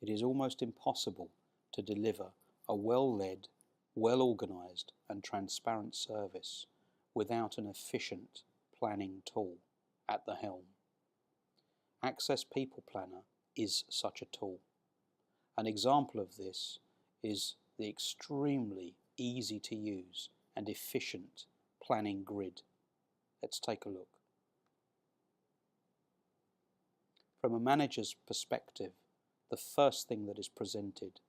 It is almost impossible to deliver a well-led, well-organised and transparent service without an efficient planning tool at the helm. Access People Planner is such a tool. An example of this is the extremely easy to use and efficient planning grid. Let's take a look. From a manager's perspective, the first thing that is presented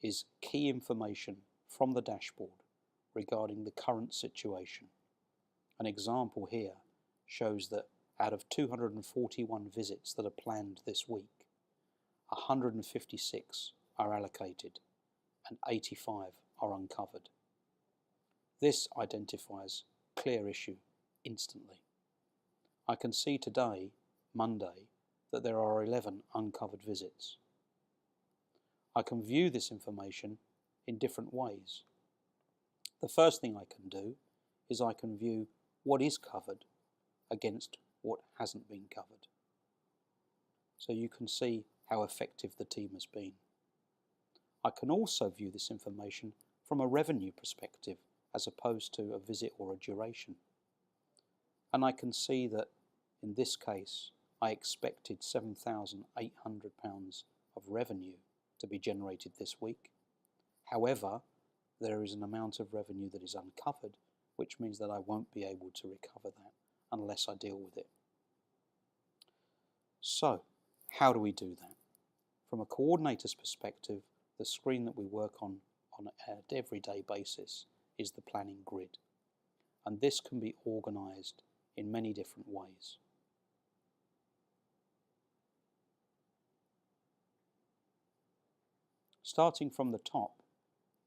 is key information from the dashboard regarding the current situation. An example here shows that out of 241 visits that are planned this week, 156 are allocated and 85 are uncovered. This identifies clear issue instantly. I can see today, Monday, that there are 11 uncovered visits. I can view this information in different ways. The first thing I can do is I can view what is covered against what hasn't been covered. So you can see how effective the team has been. I can also view this information from a revenue perspective as opposed to a visit or a duration. And I can see that in this case I expected £7,800 of revenue to be generated this week. However, there is an amount of revenue that is uncovered, which means that I won't be able to recover that unless I deal with it. So, how do we do that? From a coordinator's perspective, the screen that we work on an everyday basis is the planning grid. And this can be organised in many different ways. Starting from the top,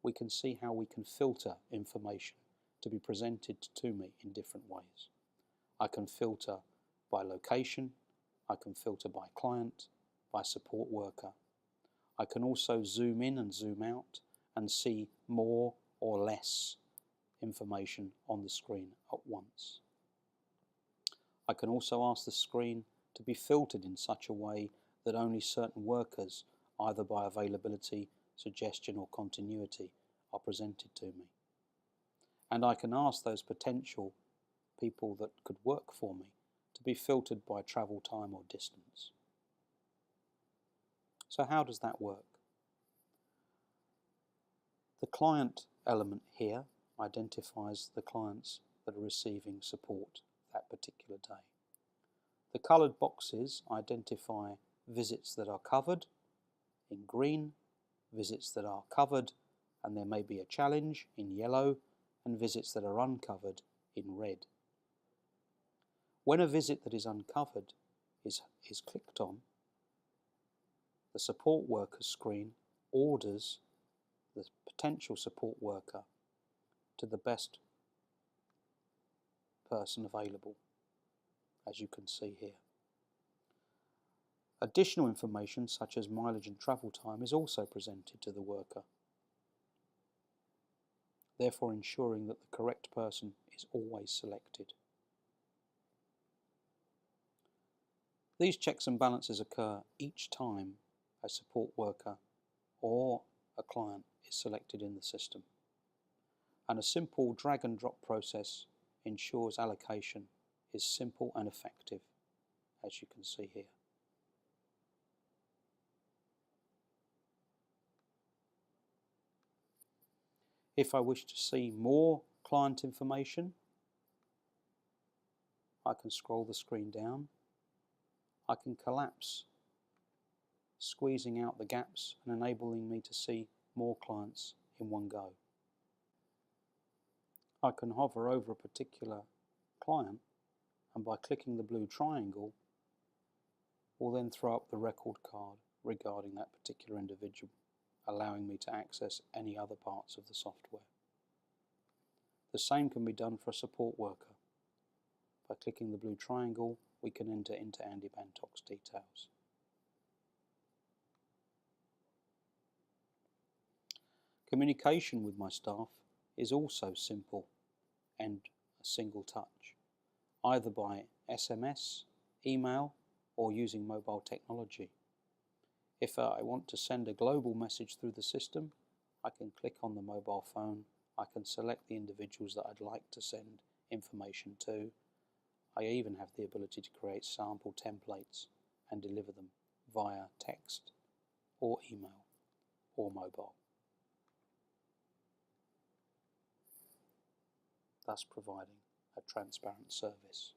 we can see how we can filter information to be presented to me in different ways. I can filter by location, I can filter by client, by support worker. I can also zoom in and zoom out and see more or less information on the screen at once. I can also ask the screen to be filtered in such a way that only certain workers, either by availability, suggestion or continuity, are presented to me. And I can ask those potential people that could work for me to be filtered by travel time or distance. So how does that work? The client element here identifies the clients that are receiving support that particular day. The coloured boxes identify visits that are covered in green, visits that are covered and there may be a challenge in yellow, and visits that are uncovered in red. When a visit that is uncovered is clicked on, the support worker screen orders the potential support worker to the best person available, as you can see here. Additional information such as mileage and travel time is also presented to the worker, therefore ensuring that the correct person is always selected. These checks and balances occur each time a support worker or a client is selected in the system, and a simple drag and drop process ensures allocation is simple and effective, as you can see here. If I wish to see more client information, I can scroll the screen down. I can collapse, squeezing out the gaps and enabling me to see more clients in one go. I can hover over a particular client and by clicking the blue triangle will then throw up the record card regarding that particular individual, allowing me to access any other parts of the software. The same can be done for a support worker. By clicking the blue triangle, we can enter into Andy Bantock's details. Communication with my staff is also simple and a single touch, either by SMS, email, or using mobile technology. If I want to send a global message through the system, I can click on the mobile phone, I can select the individuals that I'd like to send information to. I even have the ability to create sample templates and deliver them via text or email or mobile, thus providing a transparent service.